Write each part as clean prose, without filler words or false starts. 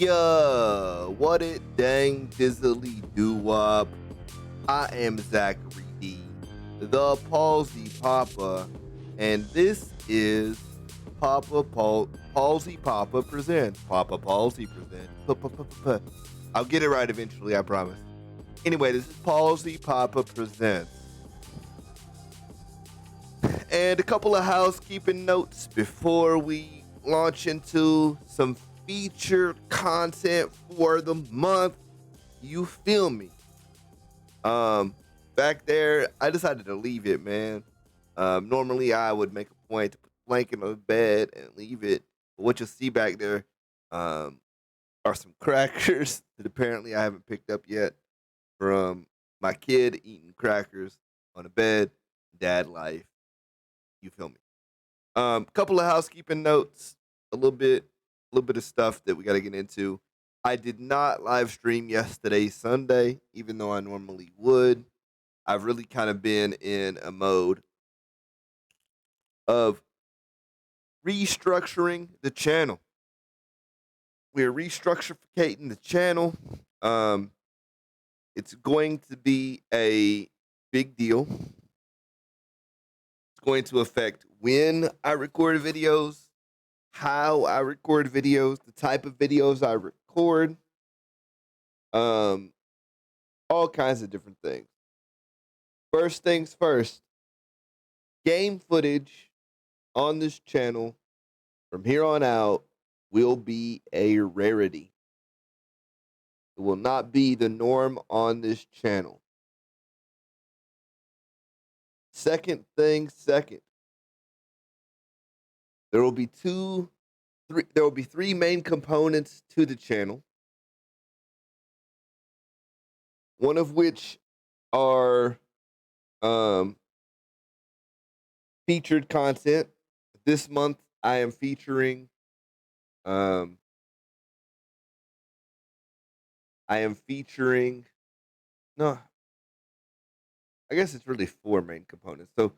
Yeah, what it dang dizzily doo wop. I am Zachary D, the Palsy Papa, and this is Palsy Papa Presents. Papa Palsy Presents. I'll get it right eventually, I promise. Anyway, this is Palsy Papa Presents. And a couple of housekeeping notes before we launch into some featured content for the month. You feel me? Back there, I decided to leave it, man. Normally I would make a point to put the blanket on the bed and leave it. But what you'll see back there, um, are some crackers that apparently I haven't picked up yet from my kid eating crackers on the bed. Dad life. You feel me? Couple of housekeeping notes, a little bit of stuff that we got to get into. I did not live stream yesterday, Sunday, even though I normally would. I've really kind of been in a mode of restructuring the channel. We're restructuring the channel. Um, it's going to be a big deal. It's going to affect when I record videos, how I record videos, the type of videos I record, um, all kinds of different things. First things first, game footage on this channel from here on out will be a rarity. It will not be the norm on this channel. Second thing, second, there will be three main components to the channel. One of which are featured content. This month I am featuring um I am featuring no, I guess it's really four main components. So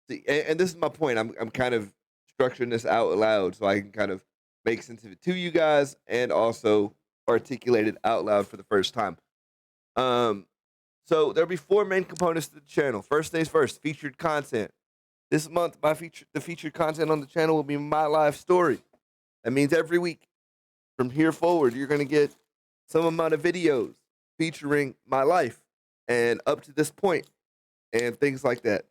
see, and this is my point. I'm kind of structuring this out loud so I can kind of make sense of it to you guys and also articulate it out loud for the first time. Um so there'll be four main components to the channel. First things first, featured content. This month, the featured content on the channel will be my life story. That means every week from here forward, you're going to get some amount of videos featuring my life and up to this point and things like that.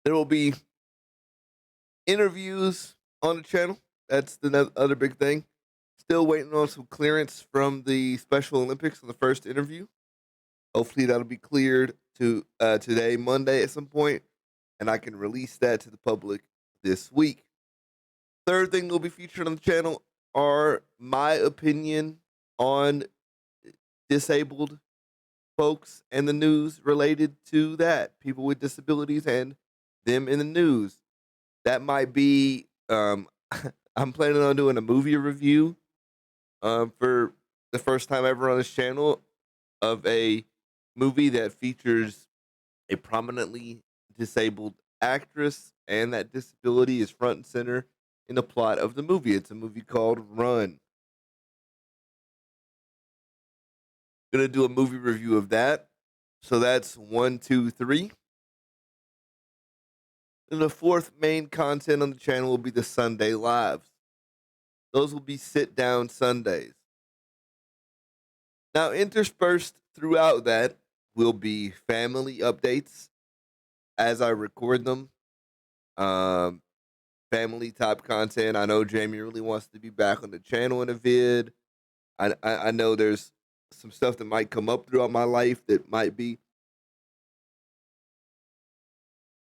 There will be interviews on the channel. That's the other big thing. Still waiting on some clearance from the Special Olympics on the first interview. Hopefully that'll be cleared to today, Monday at some point, and I can release that to the public this week. Third thing that will be featured on the channel are my opinion on disabled folks and the news related to that, people with disabilities and them in the news. That might be I'm planning on doing a movie review for the first time ever on this channel of a movie that features a prominently disabled actress, and that disability is front and center in the plot of the movie. It's a movie called Run. Gonna do a movie review of that. So that's one, two, three. And the fourth main content on the channel will be the Sunday lives. Those will be sit down Sundays. Now, interspersed throughout that will be family updates as I record them. Um, Family type content. I know Jamie really wants to be back on the channel in a vid. I know there's some stuff that might come up throughout my life that might be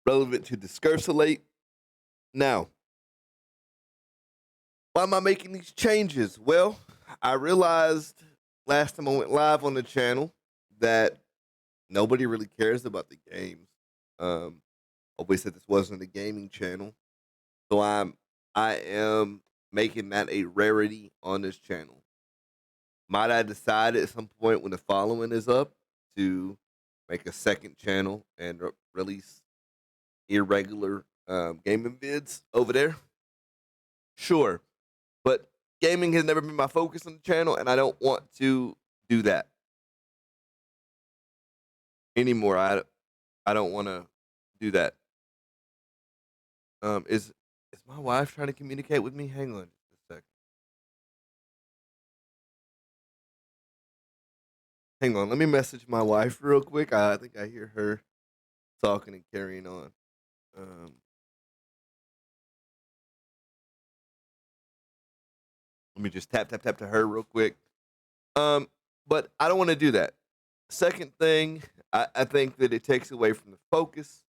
relevant to discursulate. Now, why am I making these changes? Well, I realized last time I went live on the channel that nobody really cares about the games. Always said this wasn't a gaming channel, so I am making that a rarity on this channel. Might I decide at some point when the following is up to make a second channel and release irregular gaming vids over there. Sure, but gaming has never been my focus on the channel, and I don't want to do that anymore. I don't want to do that. Is my wife trying to communicate with me? Hang on just a second. Hang on, let me message my wife real quick. I think I hear her talking and carrying on. Um, Let me just tap to her real quick. Um, but I don't want to do that. Second thing, I think that it takes away from the focus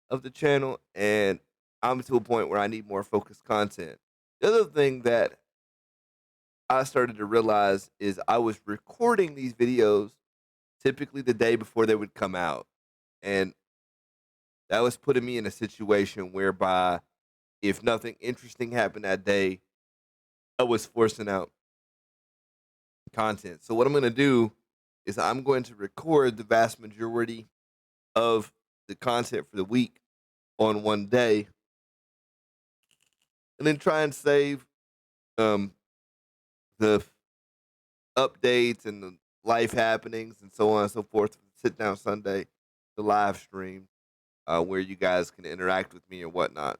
of the channel, and I'm to a point where I need more focused content. The other thing that I started to realize is I was recording these videos typically the day before they would come out. And that was putting me in a situation whereby if nothing interesting happened that day, I was forcing out content. So what I'm going to do is I'm going to record the vast majority of the content for the week on one day and then try and save um, the updates and the life happenings and so on and so forth. Sit down Sunday, the live stream where you guys can interact with me and whatnot.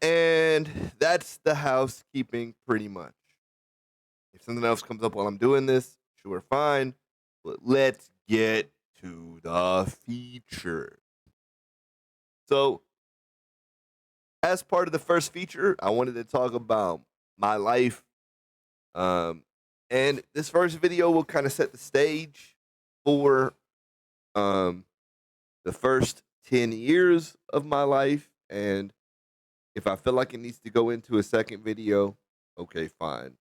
And that's the housekeeping pretty much. If something else comes up while I'm doing this, sure, fine. But let's get to the feature. So, as part of the first feature, I wanted to talk about my life. And this first video will kind of set the stage for the first 10 years of my life. And if I feel like it needs to go into a second video, okay, fine.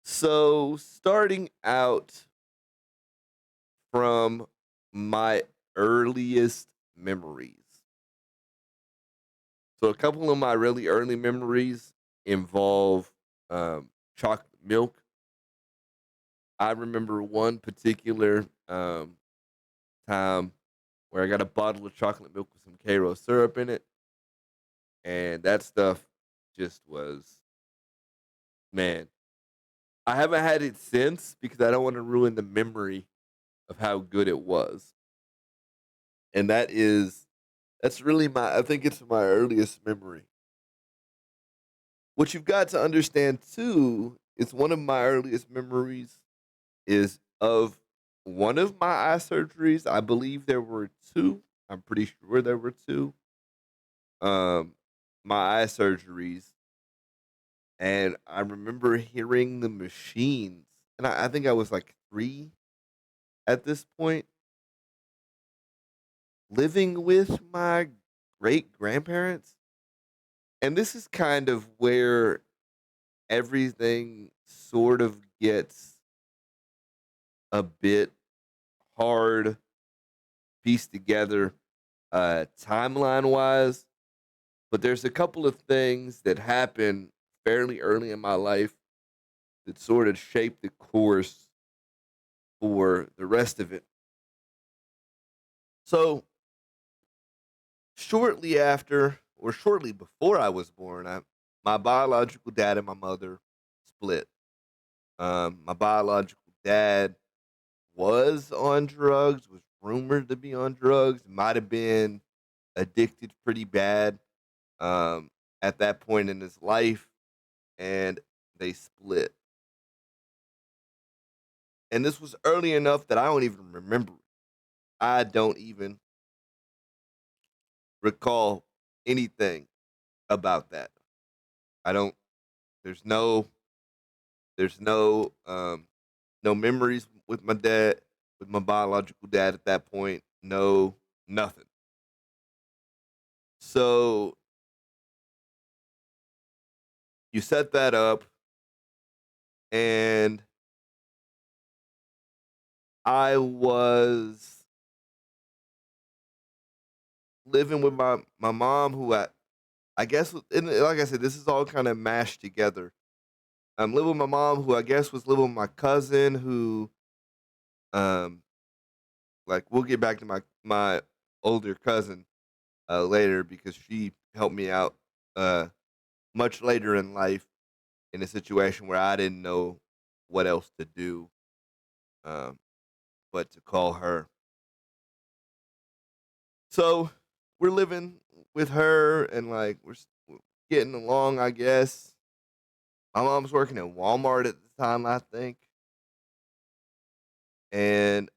So, starting out from my earliest memories. So, a couple of my really early memories involve chocolate milk. I remember one particular time where I got a bottle of chocolate milk with some Karo syrup in it. And that stuff just was, man, I haven't had it since because I don't want to ruin the memory of how good it was. And that's really I think it's my earliest memory. What you've got to understand too is one of my earliest memories is of one of my eye surgeries. I believe there were two. I'm pretty sure there were two. My eye surgeries. And I remember hearing the machines. And I think I was like 3 at this point, living with my great grandparents. And this is kind of where everything sort of gets a bit hard pieced together timeline wise. But there's a couple of things that happen fairly early in my life that sort of shaped the course for the rest of it. So, shortly after or shortly before I was born, my biological dad and my mother split. My biological dad was on drugs, was rumored to be on drugs, might have been addicted pretty bad at that point in his life, and they split. And this was early enough that I don't even remember. I don't even recall anything about that. I don't. There's no. There's no memories with my dad, with my biological dad at that point. No, nothing. So you set that up, and I was living with my mom, who I guess, and like I said, this is all kind of mashed together. I'm living with my mom, who I guess was living with my cousin, who um like we'll get back to my older cousin later because she helped me out uh much later in life in a situation where I didn't know what else to do um but to call her. So we're living with her and like we're getting along, I guess. My mom's working at Walmart at the time, I think. And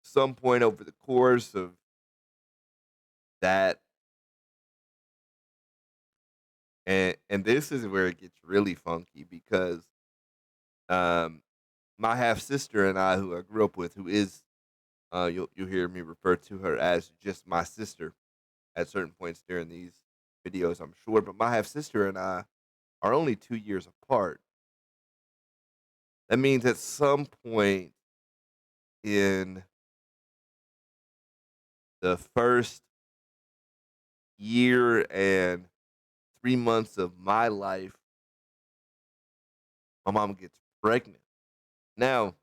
some point over the course of that, and this is where it gets really funky because um my half sister and I, who I grew up with, who is you'll hear me refer to her as just my sister at certain points during these videos, I'm sure. But my half sister and I are only 2 years apart. That means at some point in the first year and 3 months of my life, my mom gets pregnant. Now,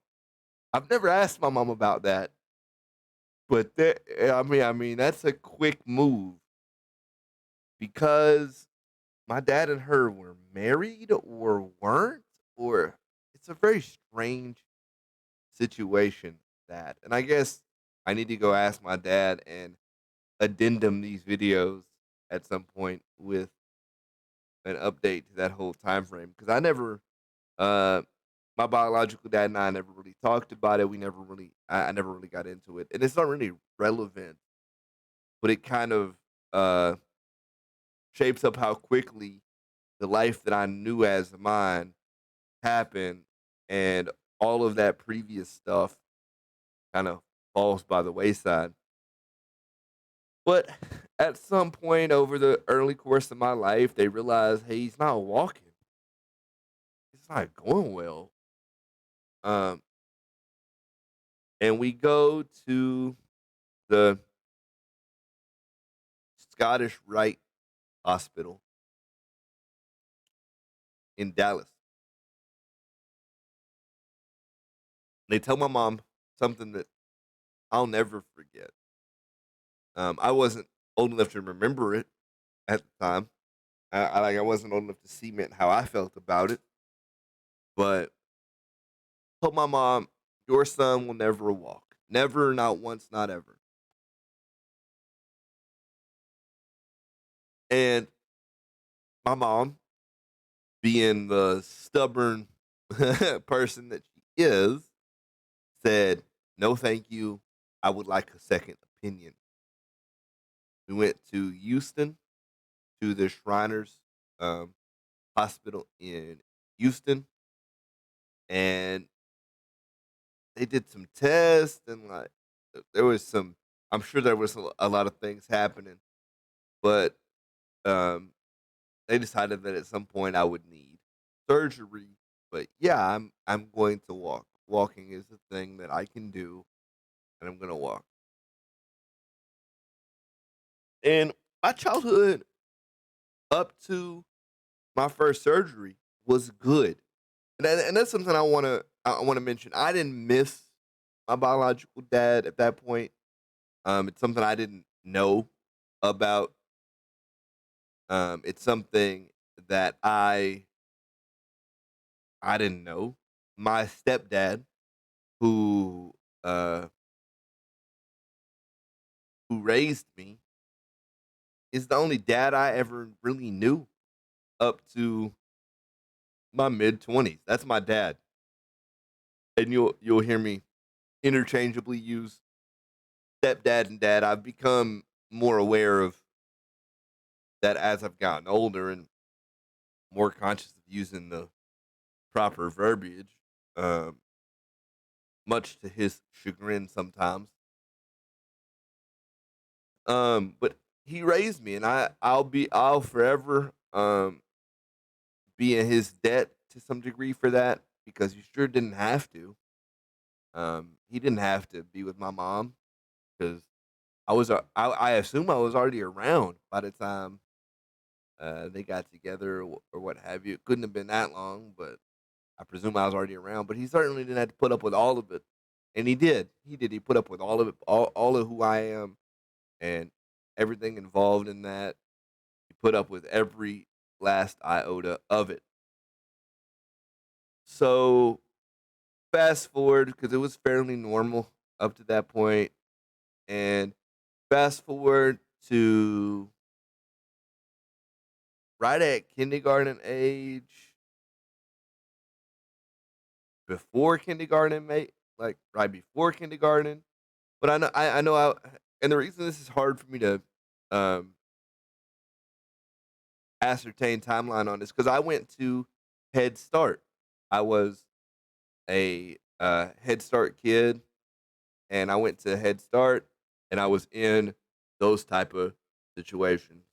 I've never asked my mom about that, but I mean, that's a quick move because my dad and her were married or weren't, or it's a very strange situation that. And I guess I need to go ask my dad and addendum these videos at some point with an update to that whole time frame because I never uh my biological dad and I never really talked about it. We never really I never really got into it. And it's not really relevant, but it kind of uh shapes up how quickly the life that I knew as mine happened and all of that previous stuff kind of falls by the wayside. But at some point over the early course of my life, they realized, hey, he's not walking. It's not going well. Um, and we go to the Scottish Rite Hospital in Dallas. They tell my mom something that I'll never forget. I wasn't old enough to remember it at the time. I wasn't old enough to cement how I felt about it. But told my mom, your son will never walk. Never, not once, not ever. And my mom, being the stubborn person that she is, said, no, thank you. I would like a second opinion. We went to Houston, to the Shriners um, Hospital in Houston, and they did some tests, and like there was some, I'm sure there was a lot of things happening, but um, they decided that at some point I would need surgery. But yeah, I'm going to walk. Walking is a thing that I can do, and I'm gonna walk. And my childhood up to my first surgery was good, and that's something I want to mention. I didn't miss my biological dad at that point. It's something I didn't know about. It's something that I didn't know. My stepdad, who uh who raised me, is the only dad I ever really knew up to my mid-20s. That's my dad. And you'll hear me interchangeably use stepdad and dad. I've become more aware of that as I've gotten older and more conscious of using the proper verbiage, um, much to his chagrin sometimes. But he raised me, and I'll forever be in his debt to some degree for that because he sure didn't have to. He didn't have to be with my mom because I assume I was already around by the time they got together or what have you. It couldn't have been that long, but I presume I was already around. But he certainly didn't have to put up with all of it. And he did. He did. He put up with all of it, all of who I am and everything involved in that. He put up with every last iota of it. So fast forward because it was fairly normal up to that point, and fast forward to right at kindergarten age, before kindergarten, mate, like right before kindergarten. But and the reason this is hard for me to um, ascertain timeline on this because I went to Head Start. I was a Head Start kid, and I went to Head Start, and I was in those type of situations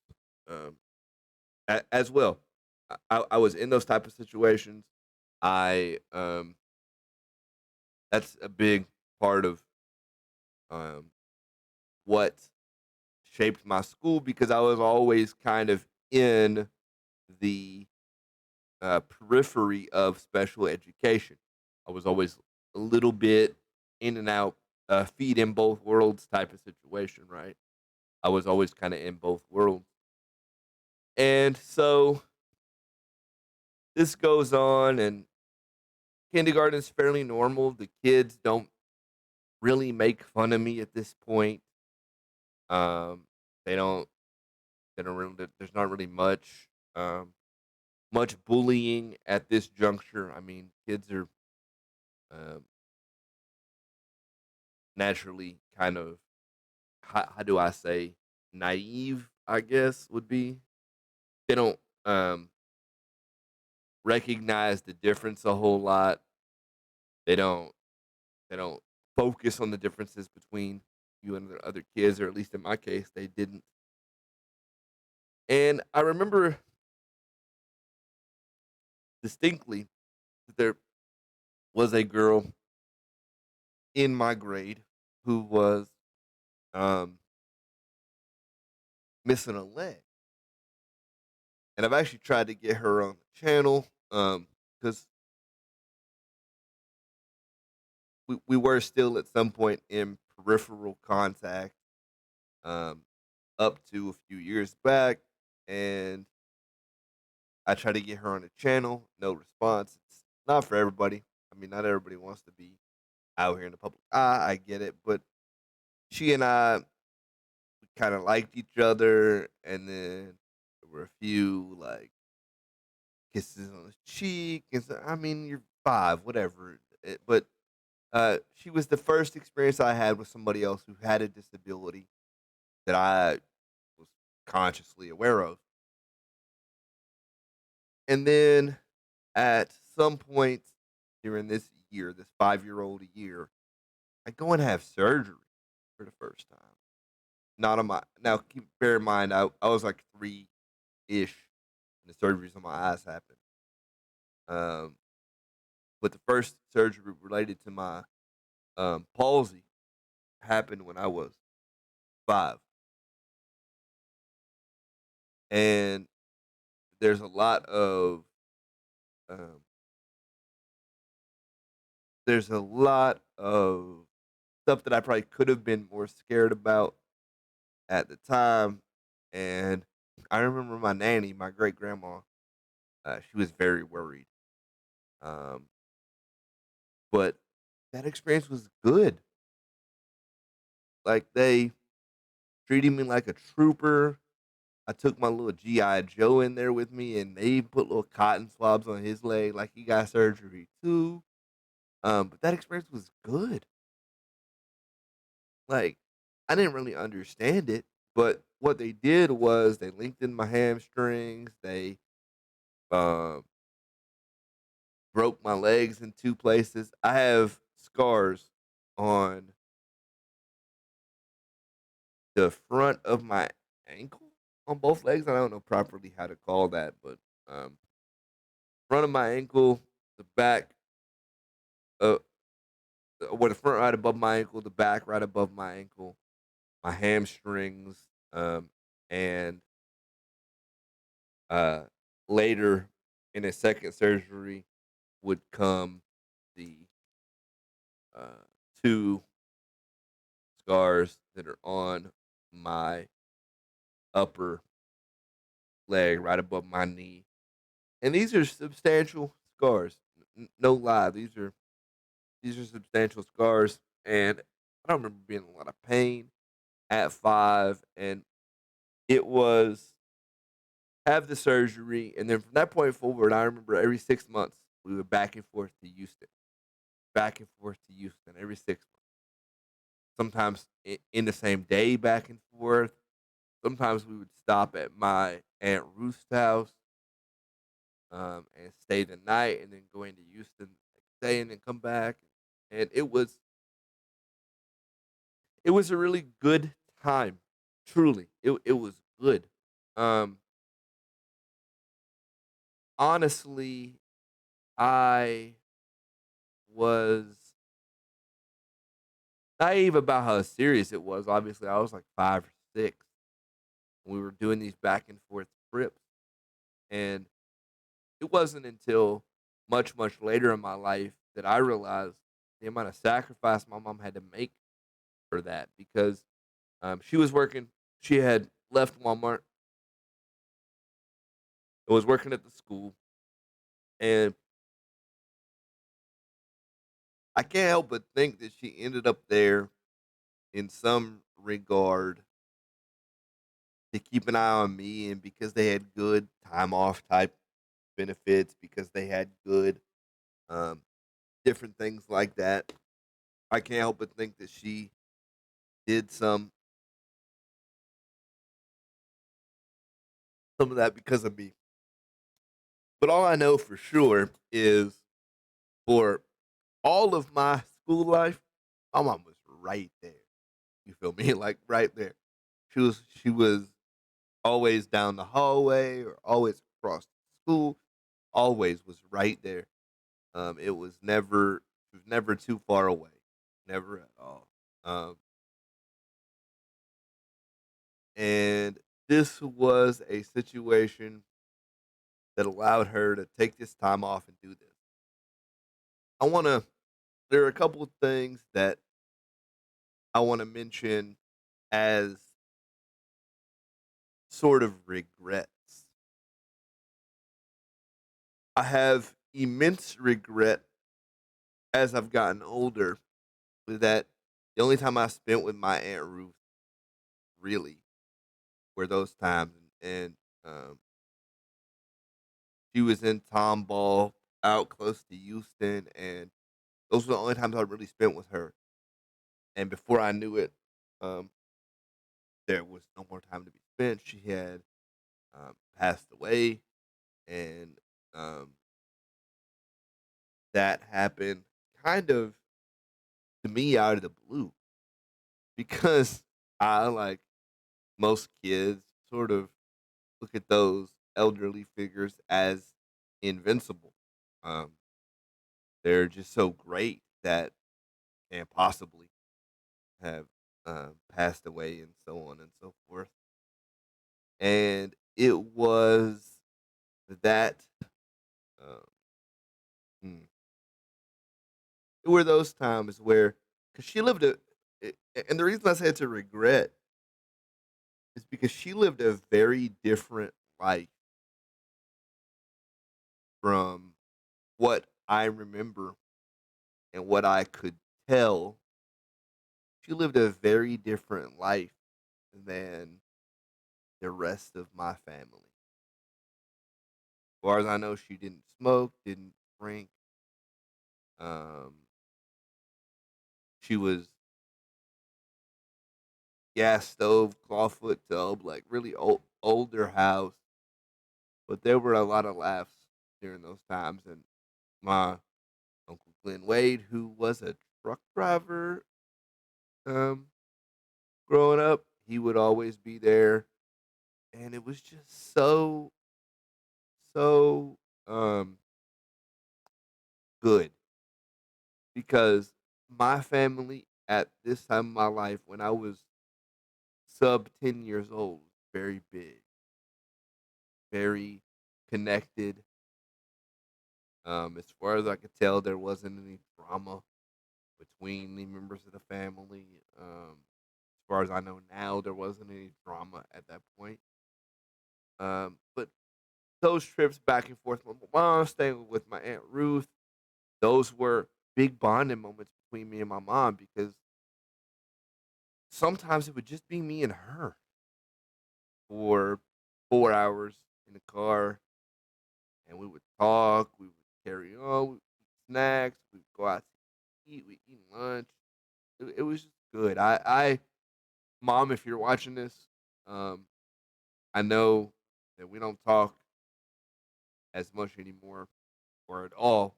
um, as well. I was in those type of situations. I That's a big part of um, what shaped my school because I was always kind of in the periphery of special education. I was always a little bit in and out, feet in both worlds type of situation, right? I was always kind of in both worlds. And so this goes on, and kindergarten is fairly normal. The kids don't really make fun of me at this point. Um, they don't. They don't really. There's not really um, much bullying at this juncture. I mean, kids are um, naturally kind of how do I say naive, I guess would be. They don't recognize the difference a whole lot. They don't they don't focus on the differences between you and the other kids, or at least in my case, they didn't. And I remember distinctly that there was a girl in my grade who was um missing a leg. And I've actually tried to get her on the channel because we were still at some point in peripheral contact um, up to a few years back. And I tried to get her on the channel, no response. It's not for everybody. I mean, not everybody wants to be out here in the public eye. I get it. But she and I kind of liked each other. And then there were a few like kisses on the cheek. And so, I mean, you're 5, whatever. But she was the first experience I had with somebody else who had a disability that I was consciously aware of. And then at some point during this year, this 5-year-old year, I go and have surgery for the first time. Not on my now. Bear in mind, I was like 3 ish when the surgeries on my eyes happened. Um, but the first surgery related to my palsy happened when I was 5, and there's a lot of um, there's a lot of stuff that I probably could have been more scared about at the time. And I remember my nanny, my great grandma, she was very worried. Um, but that experience was good. Like they treated me like a trooper. I took my little GI Joe in there with me, and they put little cotton swabs on his leg, like he got surgery too. But that experience was good. Like I didn't really understand it, but what they did was they lengthened my hamstrings. They um broke my legs in 2 places. I have scars on the front of my ankle on both legs. I don't know properly how to call that, but um, front of my ankle, the back, uh, the front right above my ankle, the back right above my ankle, my hamstrings, and uh, later in a second surgery would come the uh, two scars that are on my upper leg, right above my knee, and these are substantial scars. No lie, these are substantial scars, and I don't remember being in a lot of pain at 5, and it was have the surgery, and then from that point forward, I remember every 6 months we were back and forth to Houston every 6 months. Sometimes in the same day, back and forth. Sometimes we would stop at my aunt Ruth's house, and stay the night, and then go into Houston the next day, and then come back. And it was a really good time. Truly, it was good. Um, Honestly, I was naive about how serious it was. Obviously, I was like 5 or 6 when we were doing these back and forth trips, and it wasn't until much, much later in my life that I realized the amount of sacrifice my mom had to make for that because she was working. She had left Walmart and was working at the school, and I can't help but think that she ended up there in some regard to keep an eye on me, and because they had good time off type benefits, because they had good um, different things like that. I can't help but think that she did some of that because of me. But all I know for sure is for all of my school life, my mom was right there. You feel me? Like right there. She was always down the hallway or always across the school. Always was right there. It was never too far away. Never at all. Um, and this was a situation that allowed her to take this time off and do this. I want to There are a couple of things that I want to mention as sort of regrets. I have immense regret as I've gotten older that the only time I spent with my Aunt Ruth really were those times. And she was in Tomball out close to Houston. And those were the only times I really spent with her. And before I knew it, um, there was no more time to be spent. She had passed away. And um, that happened kind of to me out of the blue because I, like most kids, sort of look at those elderly figures as invincible. Um, they're just so great that can't possibly have passed away and so on and so forth. And it was that, um, hmm, it were those times where, because she lived and the reason I say it's a regret is because she lived a very different life from what I remember and what I could tell. She lived a very different life than the rest of my family. As far as I know, she didn't smoke, didn't drink. Um, she was gas stove, clawfoot tub, like really older house. But there were a lot of laughs during those times. And my Uncle Glenn Wade, who was a truck driver, um, growing up, he would always be there, and it was just so good because my family at this time of my life, when I was sub 10 years old, was very big, very connected. As far as I could tell, there wasn't any drama. between the members of the family. As far as I know now, there wasn't any drama at that point. But those trips back and forth with my mom, staying with my aunt Ruth, those were big bonding moments between me and my mom because sometimes it would just be me and her for 4 hours in the car, and we would talk, we would carry on, we would eat snacks, we would go out to eat, we eat lunch. It was just good. Mom, if you're watching this, um, I know that we don't talk as much anymore or at all,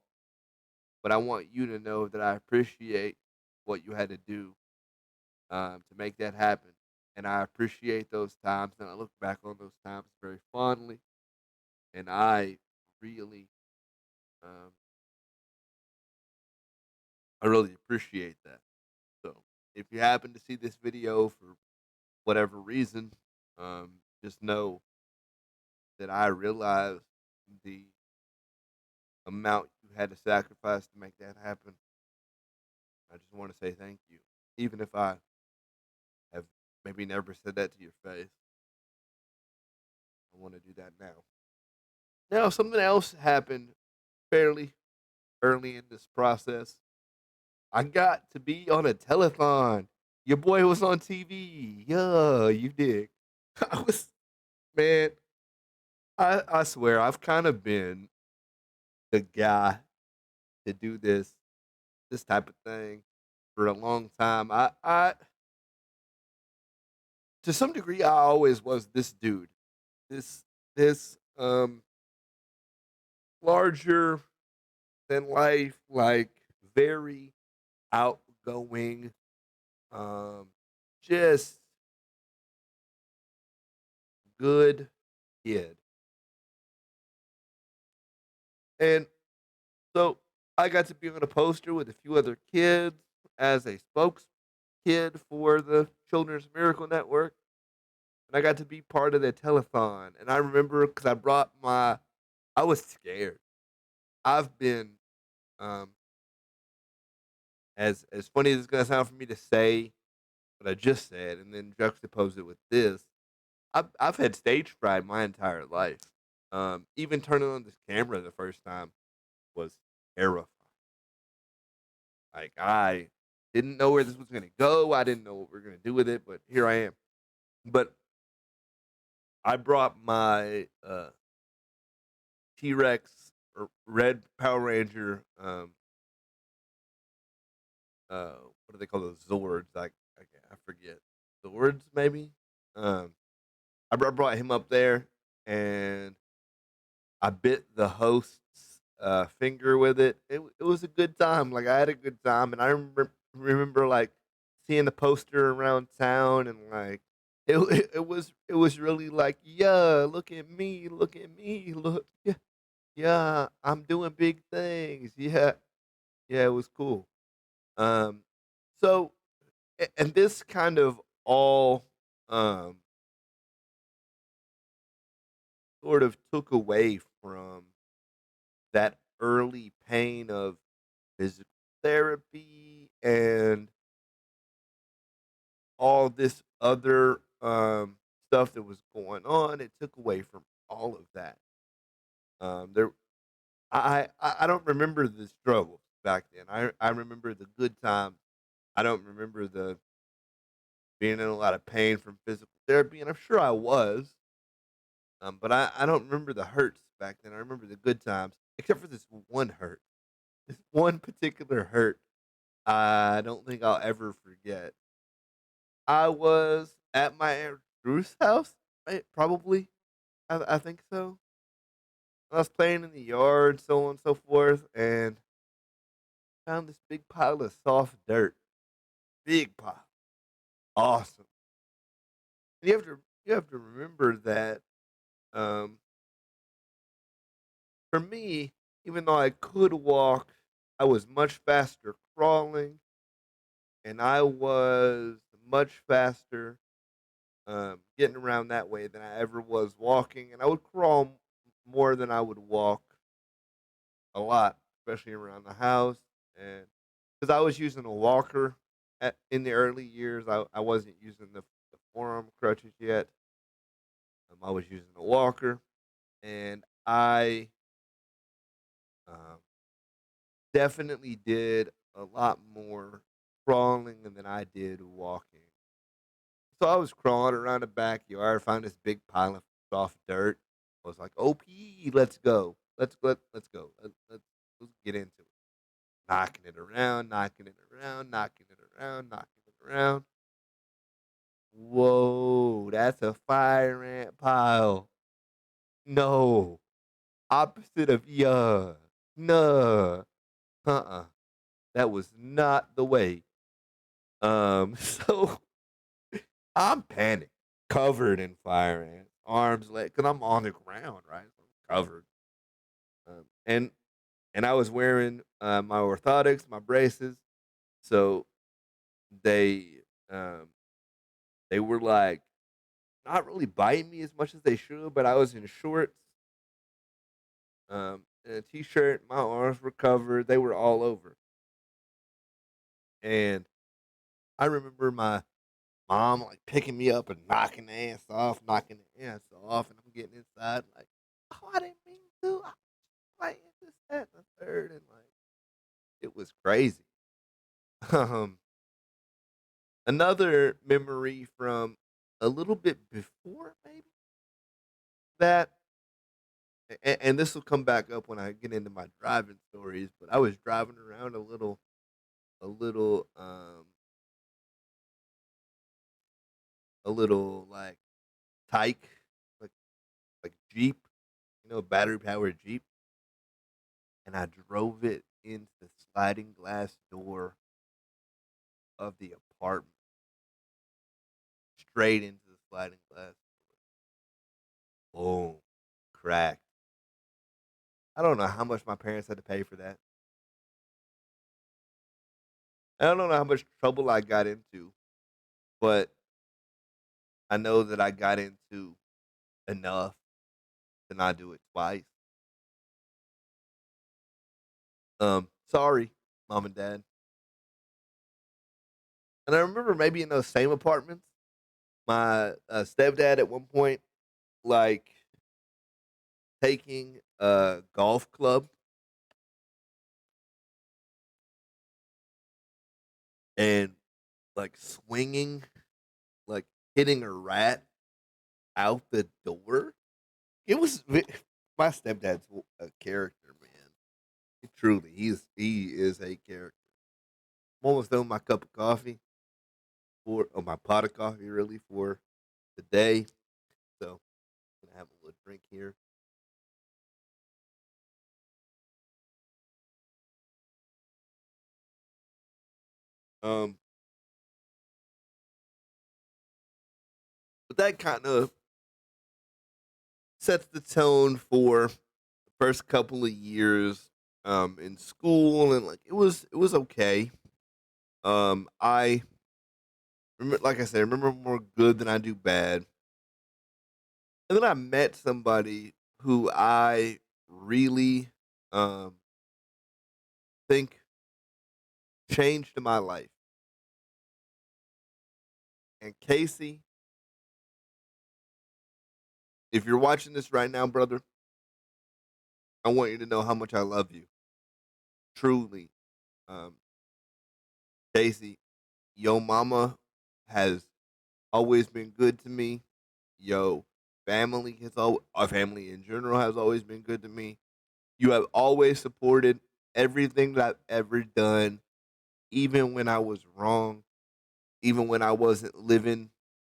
but I want you to know that I appreciate what you had to do to make that happen. And I appreciate those times, and I look back on those times very fondly. And really, um, I really appreciate that. So, if you happen to see this video for whatever reason, just know that I realize the amount you had to sacrifice to make that happen. I just want to say thank you, even if I have maybe never said that to your face. I want to do that now. Now, something else happened fairly early in this process. I got to be on a telethon. Your boy was on TV. Yeah, you dig. I was, man, I swear, I've kind of been the guy to do this type of thing for a long time. To some degree, I always was this dude, this larger than life, like very outgoing, um, just good kid. And so I got to be on a poster with a few other kids as a spokes kid for the Children's Miracle Network. And I got to be part of that telethon. And I remember because I was scared. I've been, um, as funny as it's gonna sound for me to say what I just said, and then juxtapose it with this. I've had stage fright my entire life. Even turning on this camera the first time was terrifying. Like I didn't know where this was gonna go. I didn't know what we are gonna do with it, but here I am. But I brought my T Rex or Red Power Ranger. What do they call those Zords? I forget Zords maybe. Um, I brought him up there, and I bit the host's finger with it. It was a good time. Like I had a good time, and I remember like seeing the poster around town, and like it was really like, yeah, look at me, look, yeah, yeah, I'm doing big things, yeah, yeah, it was cool. Um, so and this kind of all um sort of took away from that early pain of physical therapy and all this other stuff that was going on. It took away from all of that. There, I don't remember the struggles back then. I remember the good times. I don't remember the being in a lot of pain from physical therapy, and I'm sure I was. But I don't remember the hurts back then. I remember the good times, except for this one hurt. This one particular hurt I don't think I'll ever forget. I was at my Aunt Ruth's house, right? Probably. I think so. I was playing in the yard, so on and so forth, and found this big pile of soft dirt. Big pile. Awesome. And you have to remember that um for me, even though I could walk, I was much faster crawling, and I was much faster getting around that way than I ever was walking, and I would crawl more than I would walk a lot, especially around the house. And because I was using a walker in the early years. I wasn't using the forearm crutches yet. I was using a walker, and I um, definitely did a lot more crawling than I did walking. So I was crawling around the backyard, found this big pile of soft dirt. I was like, "OP, let's go. Let's go. Let's get into it." Knocking it around, knocking it around, knocking it around, knocking it around. Whoa, that's a fire ant pile. No, opposite of yeah. No, that was not the way. So I'm panicked, covered in fire ants, arms, legs, because I'm on the ground, right? So I'm covered. Um, and and I was wearing my orthotics, my braces, so they um, they were like not really biting me as much as they should, but I was in shorts, and a t-shirt. My arms were covered; they were all over. And I remember my mom like picking me up and knocking the ants off, knocking the ants off, and I'm getting inside like, oh, I didn't mean to. I like this, that, and the third, and like it was crazy. Um, Another memory from a little bit before maybe that, and this will come back up when I get into my driving stories. But I was driving around a little, a little like tyke, like Jeep, battery powered Jeep, and I drove it into the sliding glass door of the apartment, straight into the sliding glass. Boom, cracked. I don't know how much my parents had to pay for that. I don't know how much trouble I got into, but I know that I got into enough to not do it twice. Sorry, mom and dad. And I remember maybe in those same apartments, my stepdad at one point, like taking a golf club and like swinging, like hitting a rat out the door. My stepdad's a character, man. Truly, he is a character. I'm almost done with my cup of coffee or my pot of coffee really for the day. So I'm gonna have a little drink here. Um, but that kind of sets the tone for the first couple of years in school, and like it was okay. I remember, like I said, I remember more good than I do bad. And then I met somebody who I really um think changed my life. And Casey, if you're watching this right now, brother, I want you to know how much I love you. Truly. Um, Casey, yo mama has always been good to me. Yo family has all our family in general has always been good to me. You have always supported everything that I've ever done, even when I was wrong, even when I wasn't living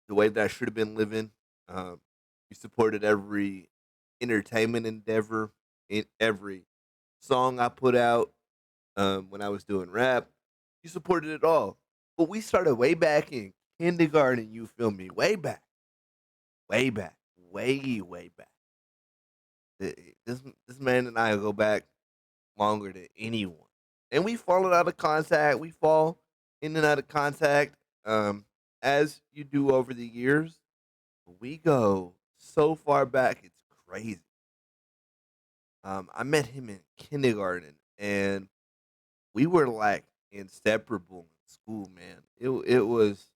the way that I should have been living. Um, you supported every entertainment endeavor in every song I put out. When I was doing rap, you supported it all. But we started way back in kindergarten. You feel me? Way back, way back. This man and I go back longer than anyone, and we fallen out of contact. We fall in and out of contact, as you do over the years. We go so far back, it's crazy. I met him in kindergarten, and we were like inseparable in school, man. It was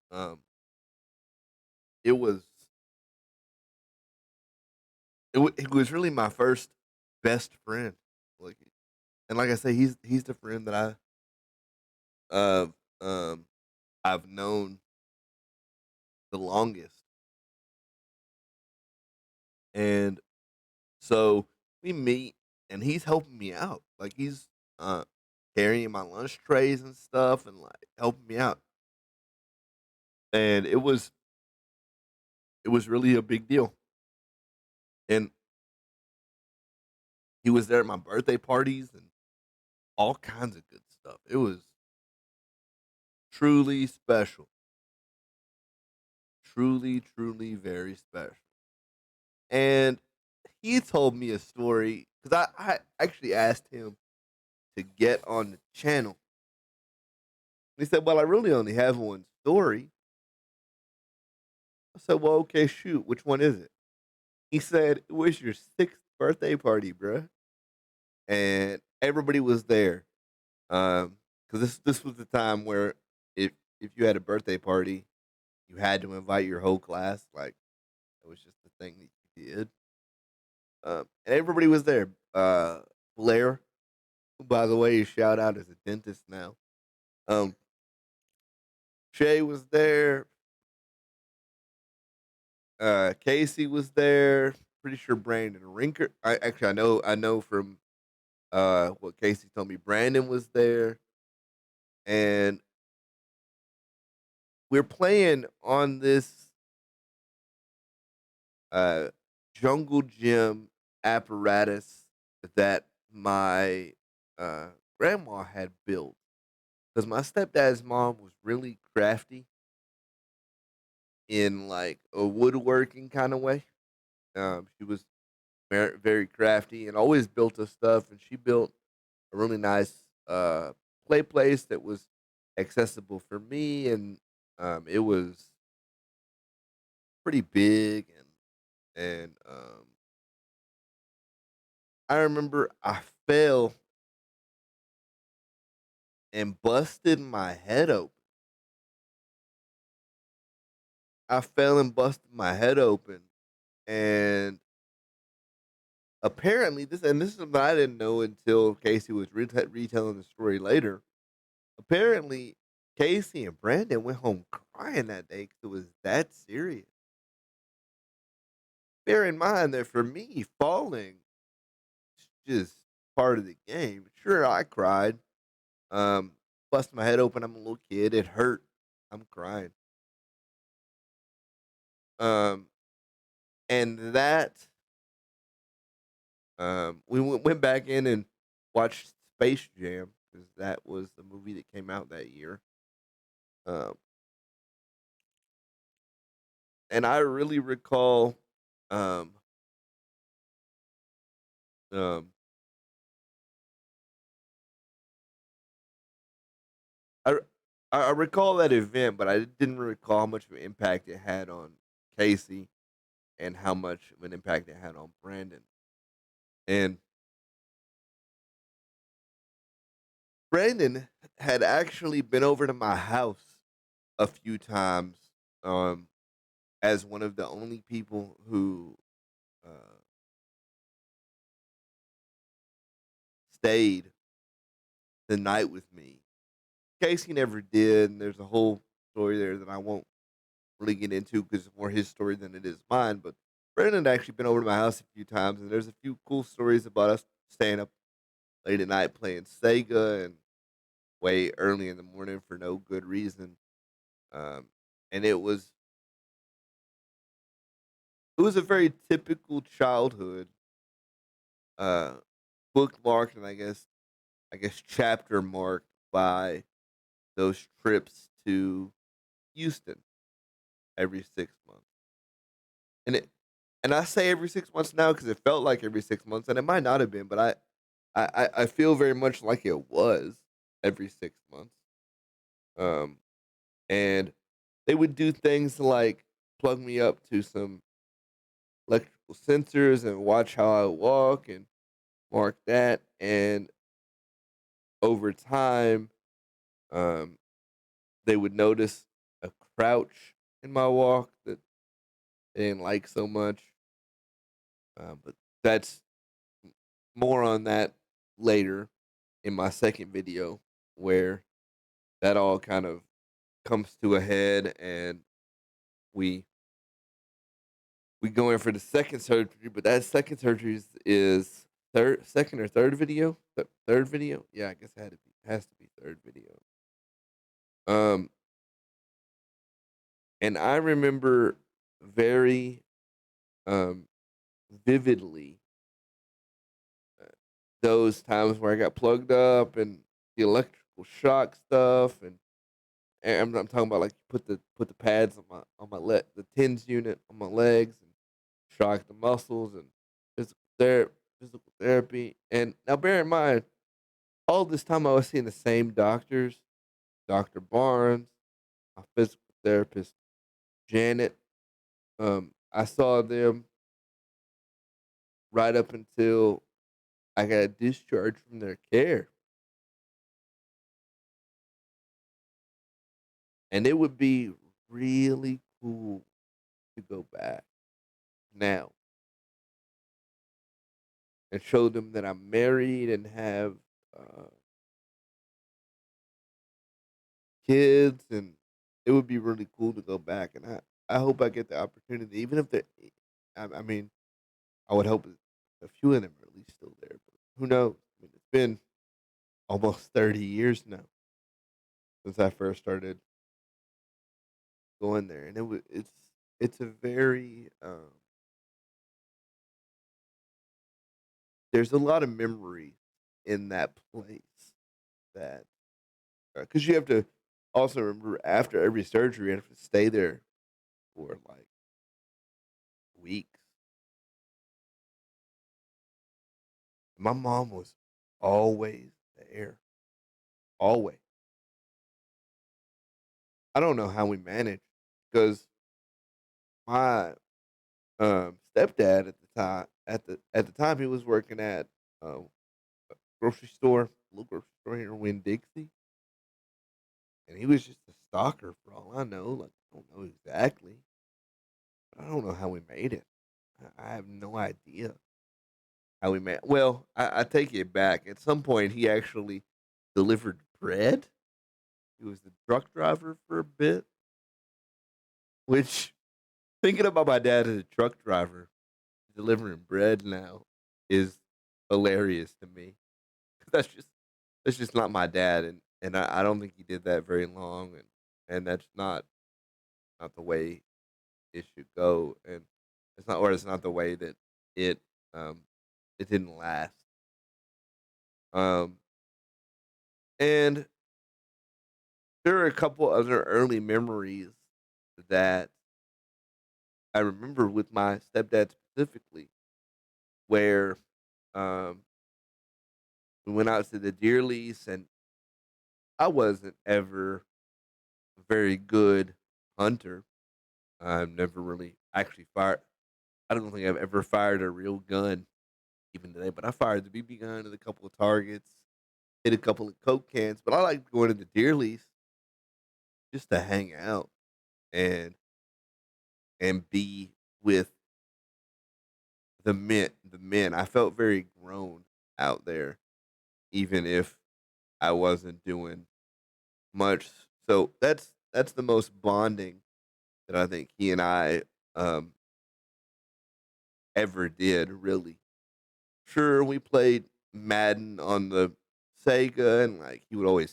it was really my first best friend. Like, and like I say, he's the friend that uh um I've known the longest, and so we meet, and he's helping me out. Like he's uh carrying my lunch trays and stuff, and like helping me out, and it was really a big deal. And he was there at my birthday parties and all kinds of good stuff. It was truly special. Truly, truly very special. And he told me a story because I actually asked him to get on the channel. He said, "Well, I really only have one story." I said, "Well, okay, shoot. Which one is it?" He said, "It was your sixth birthday party, bruh. And everybody was there. Because this was the time where if if you had a birthday party, you had to invite your whole class. Like it was just the thing that you did. And everybody was there. Blair, who by the way, shout out as a dentist now. Um, Shay was there. Casey was there. Pretty sure Brandon Rinker. I know from what Casey told me. Brandon was there, and we're playing on this uh jungle gym apparatus that my uh grandma had built because my stepdad's mom was really crafty in like a woodworking kind of way. She was very, very crafty and always built us stuff, and she built a really nice play place that was accessible for me, and it was pretty big, and I remember I fell and busted my head open. I fell and busted my head open, and apparently this is something I didn't know until Casey was retelling the story later. Apparently, Casey and Brandon went home crying that day because it was that serious. Bear in mind that for me, falling is just part of the game. Sure, I cried. Um, Busted my head open. I'm a little kid. It hurt. I'm crying. Um, and that we went back in and watched Space Jam because that was the movie that came out that year. Um, and I really recall, um, um, I, I recall that event, but I didn't recall how much of an impact it had on Casey and how much of an impact it had on Brandon. And Brandon had actually been over to my house a few times, um, as one of the only people who uh, stayed the night with me. Casey never did, and there's a whole story there that I won't really get into because it's more his story than it is mine. But Brandon had actually been over to my house a few times, and there's a few cool stories about us staying up late at night playing Sega and way early in the morning for no good reason. Um, and it was a very typical childhood, uh, bookmarked and I guess chapter marked by those trips to Houston every 6 months. And it and I say every 6 months now because it felt like every 6 months, and it might not have been, but I feel very much like it was every 6 months. Um, and they would do things like plug me up to some electrical sensors and watch how I walk and mark that. And over time, Um, they would notice a crouch in my walk that they didn't like so much. But that's more on that later in my second video, where that all kind of comes to a head, and we we go in for the second surgery. But that second surgery is third, second or third video. Third video, yeah, I guess it had to be, has to be third video. Um, and I remember very um vividly uh, those times where I got plugged up and the electrical shock stuff, and I'm talking about like put the pads on my leg, the tens unit on my legs, and shock the muscles, and physical physical therapy. And now bear in mind, all this time I was seeing the same doctors, Doctor Barnes, my physical therapist Janet. I saw them right up until I got discharged from their care, and it would be really cool to go back now and show them that I'm married and have uh, kids, and it would be really cool to go back. And I hope I get the opportunity, even if they, I mean, I would hope a few of them are at least still there. But who knows? I mean, it's been almost 30 years now since I first started going there, and it's a very there's a lot of memories in that place that because you have to also remember after every surgery, you have to stay there for like weeks. My mom was always there, always. I don't know how we managed because my stepdad at the time he was working at a grocery store, little grocery store here in Winn Dixie, and he was just a stalker for all I know. Like I don't know exactly, but I don't know how we made it. I have no idea how we made. Well, I take it back. At some point, he actually delivered bread. He was the truck driver for a bit, which thinking about my dad as a truck driver delivering bread now is hilarious to me. 'Cause that's just not my dad, and I don't think he did that very long, and that's not the way it should go, and it's not the way that it um it didn't last. Um, and there are a couple other early memories that I remember with my stepdad specifically, where um we went out to the deer lease, and I wasn't ever a very good hunter. I've never really actually fired. I don't think I've ever fired a real gun even today, but I fired the BB gun at a couple of targets, hit a couple of Coke cans. But I like going to the deer lease just to hang out and be with the men. I felt very grown out there, even if I wasn't doing much. So that's the most bonding that I think he and I um ever did, really. Sure, we played Madden on the Sega, and like he would always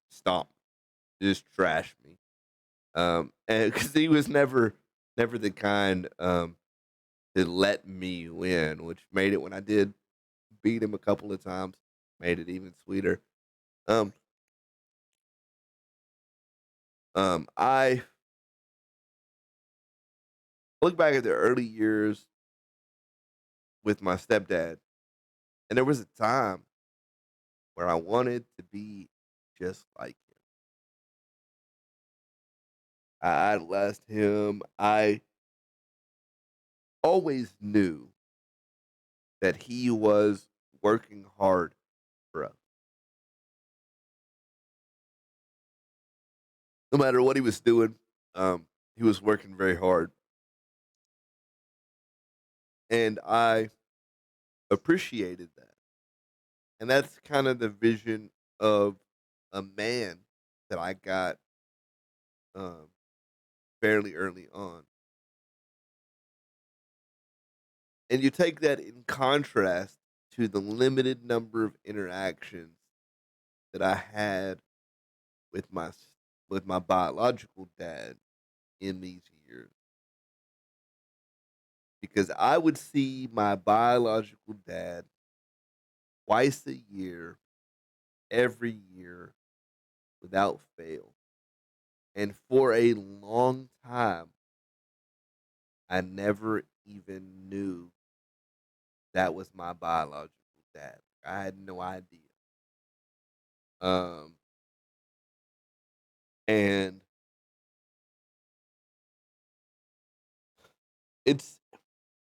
stomp, just trash me. And because he was never the kind to let me win, which made it when I did beat him a couple of times, made it even sweeter. Um, I look back at the early years with my stepdad, and there was a time where I wanted to be just like him. I idolized him. I always knew that he was working hard for us. No matter what he was doing, he was working very hard, and I appreciated that. And that's kind of the vision of a man that I got um, fairly early on. And you take that in contrast to the limited number of interactions that I had with with my biological dad in these years, because I would see my biological dad twice a year, every year, without fail. And for a long time, I never even knew that was my biological dad. I had no idea. Um, and it's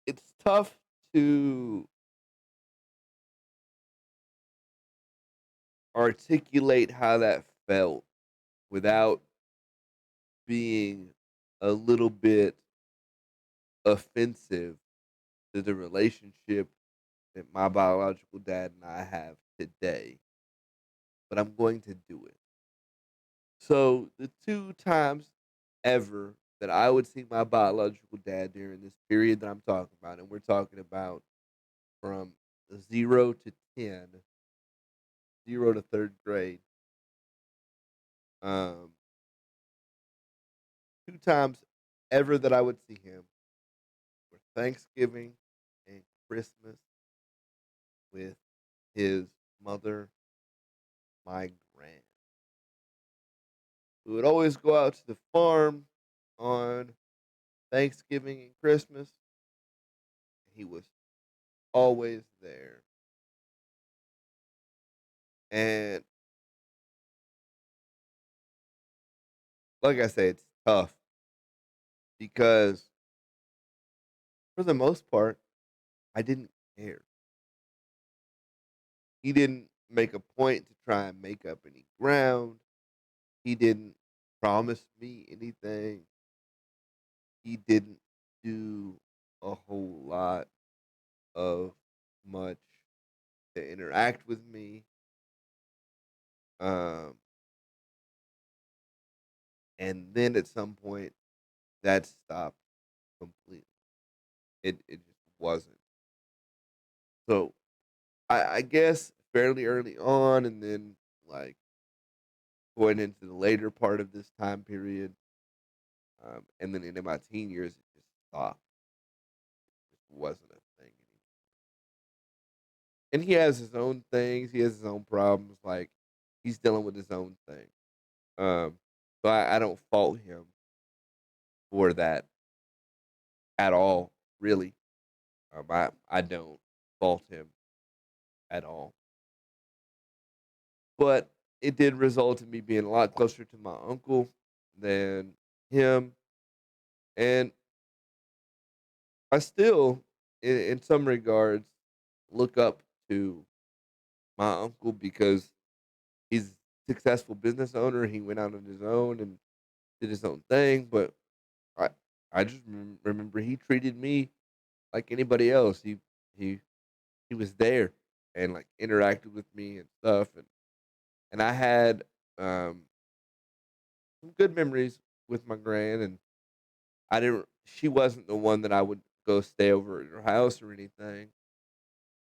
it's tough to articulate how that felt without being a little bit offensive to the relationship that my biological dad and I have today, but I'm going to do it. So, the two times ever that I would see my biological dad during this period that I'm talking about, and we're talking about from 0 to 10, 0 to 3rd grade, um, two times ever that I would see him were Thanksgiving and Christmas with his mother, my grand. We would always go out to the farm on Thanksgiving and Christmas. He was always there. And like I say, it's tough because for the most part, I didn't care. He didn't make a point to try and make up any ground. He didn't promise me anything. He didn't do a whole lot of much to interact with me. Um, and then at some point, that stopped completely. It just wasn't. So I guess fairly early on, and then like going into the later part of this time period, and then into my teen years, it just stopped. It just wasn't a thing anymore. And he has his own things. He has his own problems. Like he's dealing with his own thing. So I don't fault him for that at all. Really, I don't fault him at all. But it did result in me being a lot closer to my uncle than him, and I still, in some regards, look up to my uncle because he's a successful business owner. He went out on his own and did his own thing, but I I just remember he treated me like anybody else. He he was there and like interacted with me and stuff, and I had um some good memories with my grand, and I didn't she wasn't the one that I would go stay over at her house or anything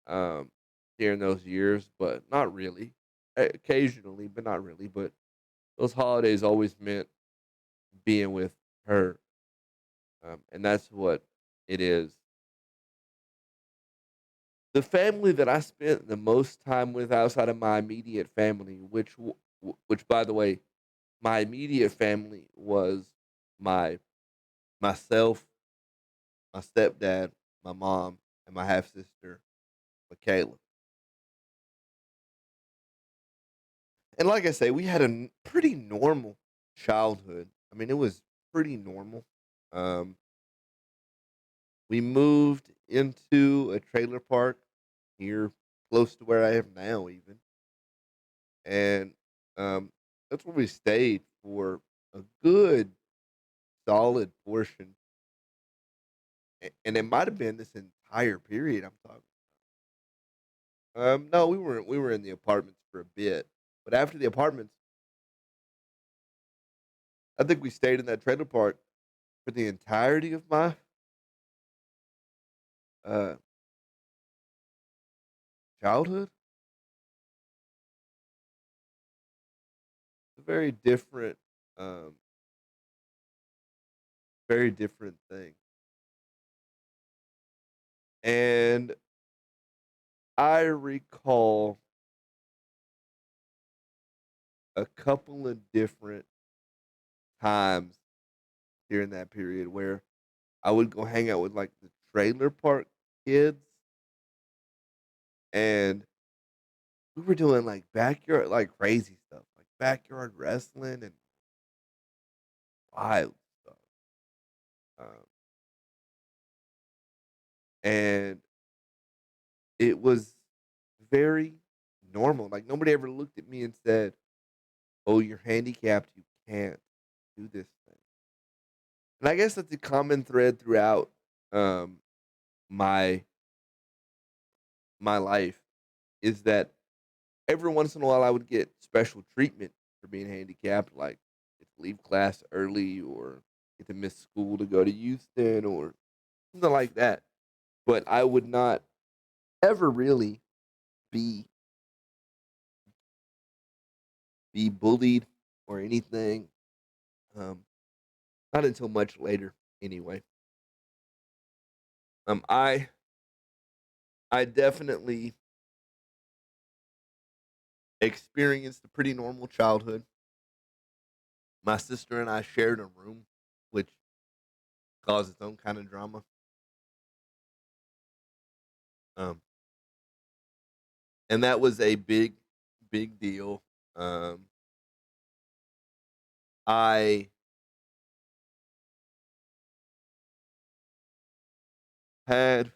um during those years, but not really. Occasionally, but not really. But those holidays always meant being with her, and that's what it is. The family that I spent the most time with outside of my immediate family, which by the way, my immediate family was my myself, my stepdad, my mom, and my half sister, Michaela. And like I say, we had a pretty normal childhood. I mean, it was pretty normal. Um, we moved into a trailer park here, close to where I am now, even, and that's where we stayed for. a good solid portion, and it might have been this entire period I'm talking. No, we were in the apartments for a bit, but after the apartments, I think we stayed in that trailer park for the entirety of my uh childhood. It's a um very different thing. And I recall a couple of different times during that period where I would go hang out with like the trailer park kids, and we were doing like backyard, like crazy stuff, like backyard wrestling and wild stuff. Um, and it was very normal. Like nobody ever looked at me and said, "Oh, you're handicapped. You can't do this thing." And I guess that's a common thread throughout um, my my life is that every once in a while I would get special treatment for being handicapped, like get to leave class early or get to miss school to go to Houston or something like that. But I would not ever really be be bullied or anything. Um, Not until much later, anyway. Um, I I definitely experienced a pretty normal childhood. My sister and I shared a room, which caused its own kind of drama. Um, and that was a big deal. Um, I had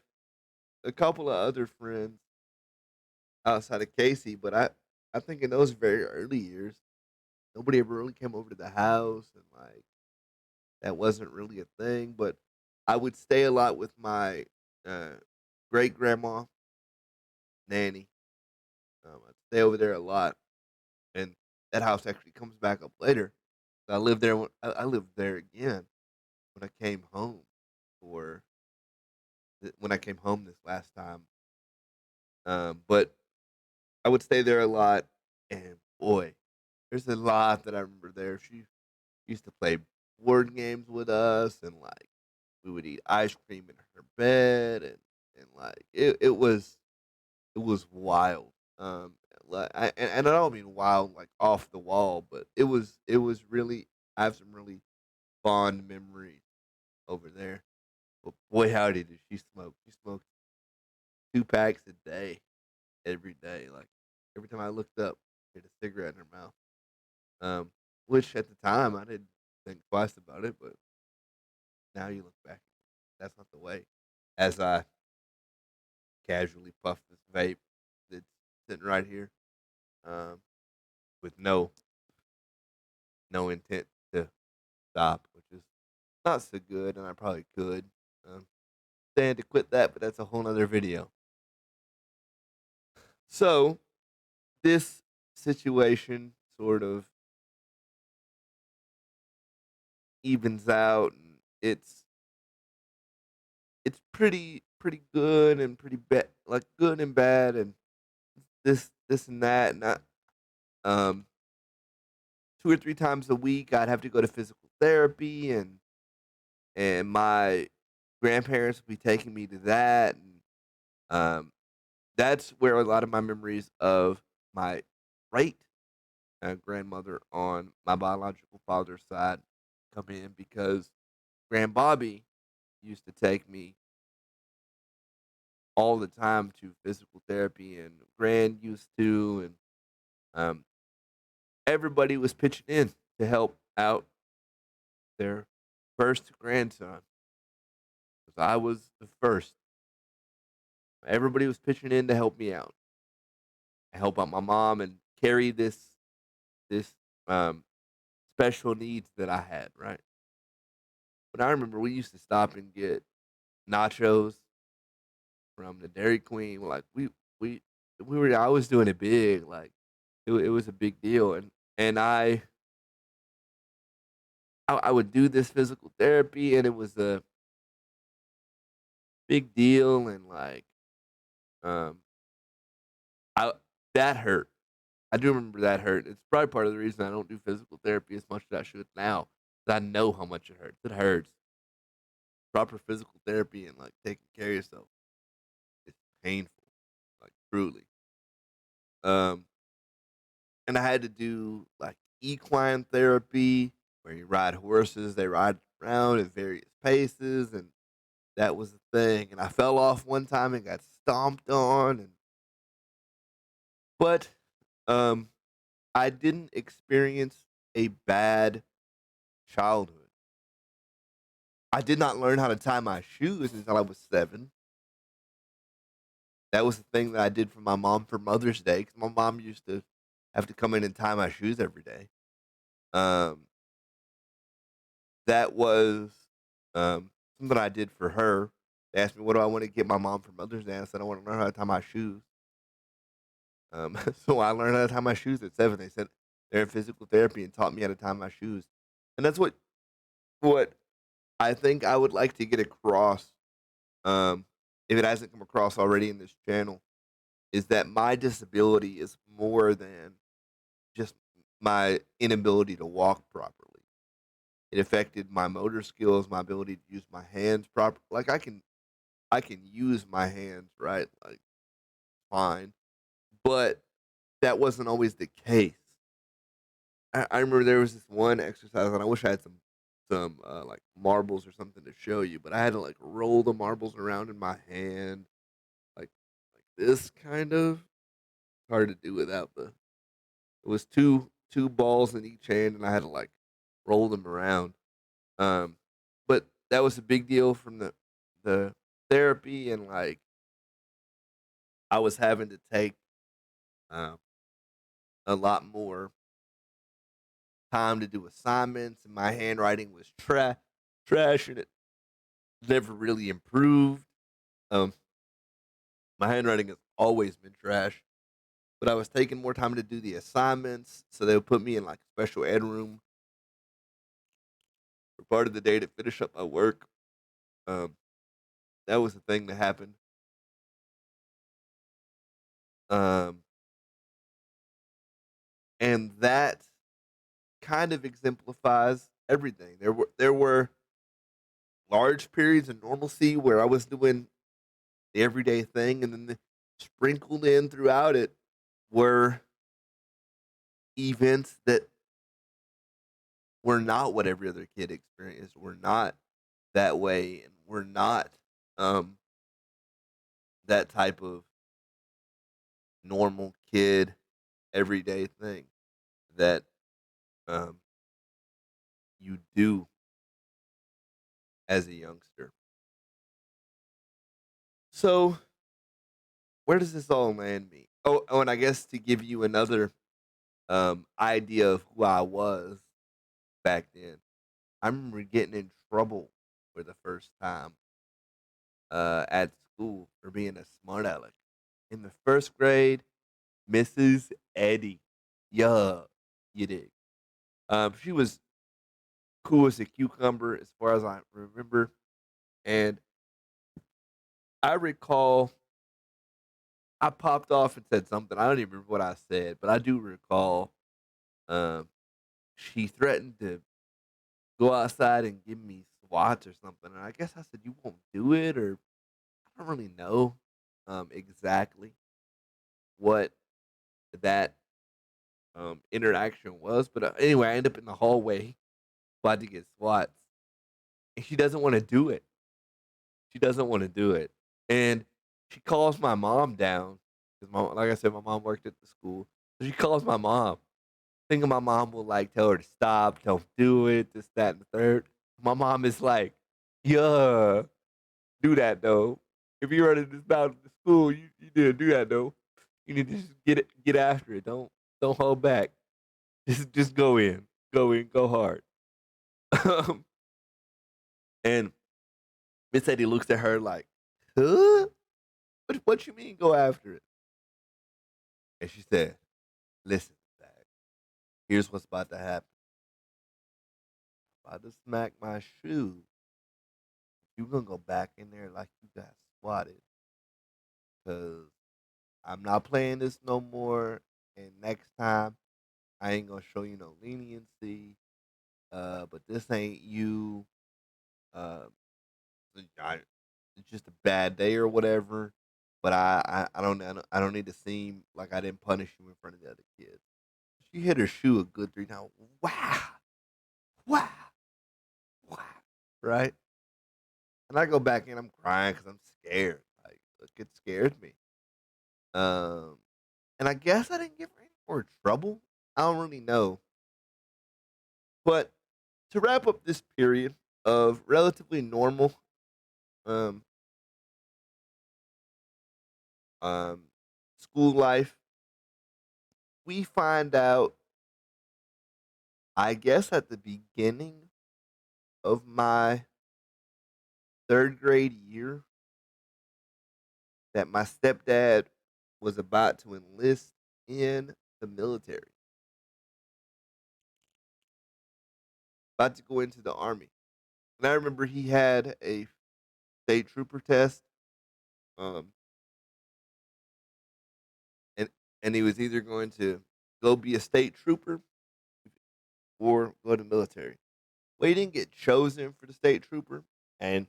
a couple of other friends outside of Casey, but I think in those very early years, nobody ever really came over to the house, and like that wasn't really a thing. But I would stay a lot with my uh, great grandma nanny. I'd stay over there a lot, and that house actually comes back up later. I lived there. I lived there again when I came home for when I came home this last time. But I would stay there a lot, and boy, there's a lot that I remember there. She used to play board games with us, and like we would eat ice cream in her bed, and like it was wild. And I don't mean wild like off the wall, but it was really I have some really fond memories over there. But boy, howdy did she smoke! She smoked 2 packs a day, every day. Like every time I looked up, she had a cigarette in her mouth. Um, which at the time I didn't think twice about it, but now you look back, that's not the way. As I casually puff this vape that's sitting right here, um, with no intent to stop, which is not so good, and I probably could stand to quit that, but that's a whole nother video. So this situation sort of evens out, and it's pretty good and pretty bad, like good and bad, and this and that, and um 2 or 3 times a week I'd have to go to physical therapy, and my grandparents would be taking me to that, and um that's where a lot of my memories of my great grandmother on my biological father's side come in, because Grandbobby used to take me all the time to physical therapy, and Grand used to, and um, everybody was pitching in to help out their first grandson. Because I was the first. Everybody was pitching in to help me out, help out my mom, and carry this um, special needs that I had, right? But I remember we used to stop and get nachos from the Dairy Queen. Like we we were I was doing it big. Like it was a big deal, and I would do this physical therapy, and it was a big deal, and like um I that hurt. I do remember that hurt. It's probably part of the reason I don't do physical therapy as much as I should now. 'Cause I know how much it hurts. It hurts. Proper physical therapy and like taking care of yourself. It's painful, like truly. Um, and I had to do like equine therapy where you ride horses. They ride around at various paces, and that was the thing. And I fell off one time and got stomped on, and but um, I didn't experience a bad childhood. I did not learn how to tie my shoes until I was 7. That was the thing that I did for my mom for Mother's Day because my mom used to have to come in and tie my shoes every day. Um, that was something I did for her. They asked me, "What do I want to get my mom for Mother's Day?" I said, "I want to learn how to tie my shoes." So I learned how to tie my shoes at 7. They said they're in physical therapy and taught me how to tie my shoes, and that's what I think I would like to get across. Um, if it hasn't come across already in this channel, is that my disability is more than just my inability to walk properly. It affected my motor skills, my ability to use my hands proper. Like I can use my hands, right? Like fine. But that wasn't always the case. I remember there was this one exercise and I wish I had some like marbles or something to show you, but I had to like roll the marbles around in my hand like like this kind of hard to do without the it was two balls in each hand and I had to like roll them around. Um, but that was a big deal from the therapy and like I was having to take um, a lot more time to do assignments and my handwriting was trash and it never really improved. Um, my handwriting has always been trash, but I was taking more time to do the assignments, so they would put me in like a special ed room for part of the day to finish up my work. Um, that was the thing that happened. Um, and that kind of exemplifies everything. There were large periods of normalcy where I was doing the everyday thing, and then sprinkled in throughout it were events that were not what every other kid experienced. Were not that way, and were not um, that type of normal kid everyday thing that um, you do as a youngster. So where does this all land me? Oh, and I guess to give you another idea of who I was back then, I remember getting in trouble for the first time at school for being a smart aleck. In the first grade, Mrs. Eddie, yeah, you dig. She was cool as a cucumber as far as I remember, and I recall I popped off and said something. I don't even remember what I said, but I do recall um, she threatened to go outside and give me swats or something. And I guess I said, "You won't do it," or I don't really know exactly what that interaction was. But anyway, I end up in the hallway about to get swats, and she doesn't want to do it. She doesn't want to do it, and she calls my mom down because, like I said, my mom worked at the school. So she calls my mom, thinking my mom will like tell her to stop, don't do it, this, that, and the third. My mom is like, "Yeah, do that though. If you're running this battle to school, you need to do that though. You need to just get after it. Don't hold back. Just go in." Go in, go hard. Um, and Miss Eddie looks at her like, huh? What you mean go after it? And she said, listen, Zach, here's what's about to happen. About to smack my shoe. You gonna go back in there like you got swatted. Cause I'm not playing this no more. And next time I ain't gonna show you no leniency. But this ain't you. Uh, I, it's just a bad day or whatever. But I don't need to seem like I didn't punish you in front of the other kids. She hit her shoe a good 3 times. Wow, wow, wow. Right? And I go back in. I'm crying because I'm scared. Like, look, it scared me. Um, and I guess I didn't give her any more trouble. I don't really know. But to wrap up this period of relatively normal um, um, school life, we find out, I guess, at the beginning of my third grade year that my stepdad was about to enlist in the military, about to go into the army. And I remember he had a state trooper test, um, and he was either going to go be a state trooper or go to the military. Well, he didn't get chosen for the state trooper, and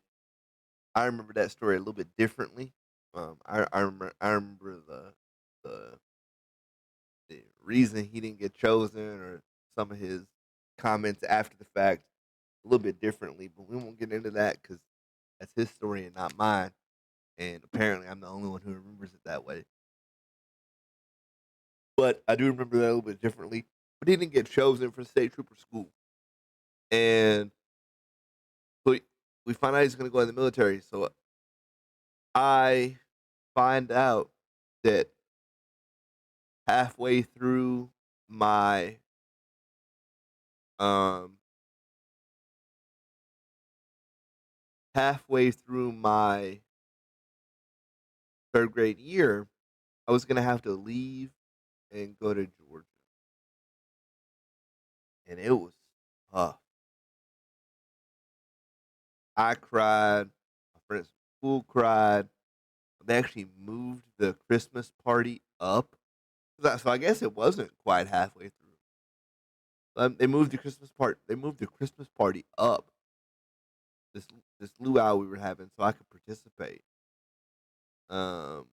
I remember that story a little bit differently. I remember the the reason he didn't get chosen or some of his comments after the fact a little bit differently, but we won't get into that because that's his story and not mine. And apparently, I'm the only one who remembers it that way. But I do remember that a little bit differently. But he didn't get chosen for state trooper school, and so we find out he's going to go in the military. So I find out that halfway through my um halfway through my third grade year, I was gonna have to leave and go to Georgia, and it was tough. I cried. My friends from school cried. They actually moved the Christmas party up, so I guess it wasn't quite halfway through. They moved the Christmas part. They moved the Christmas party up. This this luau we were having, so I could participate. Um,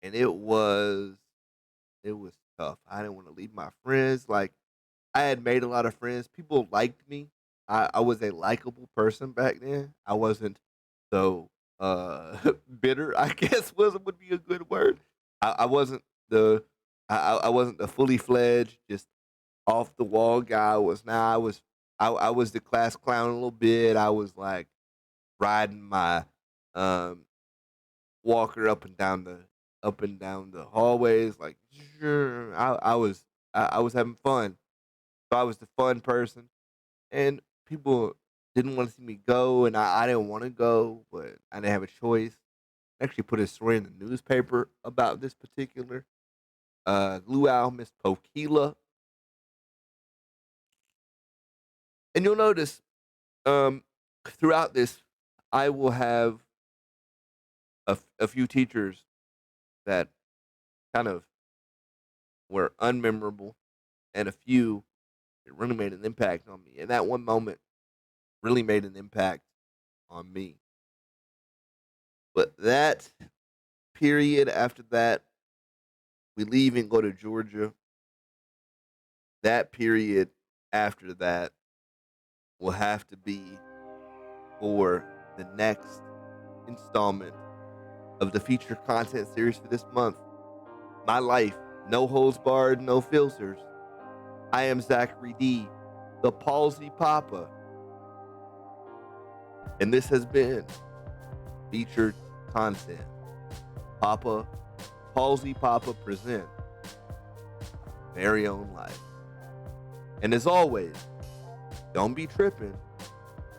and it was tough. I didn't want to leave my friends. Like, I had made a lot of friends. People liked me. I was a likable person back then. I wasn't so bitter, I guess would be a good word. I wasn't the I wasn't the fully fledged, just off the wall guy. I was the class clown a little bit. I was like riding my um walker up and down the hallways, like sure. I was having fun. So I was the fun person, and people didn't want to see me go, and I didn't want to go, but I didn't have a choice. I actually put a story in the newspaper about this particular luau, Miss Pokila, and you'll notice um, throughout this, I will have a few teachers that kind of were unmemorable, and a few that really made an impact on me. And that one moment really made an impact on me. But that period after that, we leave and go to Georgia. That period after that will have to be for the next installment of the feature content series for this month. My life, no holds barred, no filters. I am Zachary D, the Palsy Papa, and this has been featured content. Papa, Palsy Papa present very own life. And as always, don't be tripping,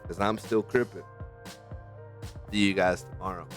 because I'm still crippin'. See you guys tomorrow.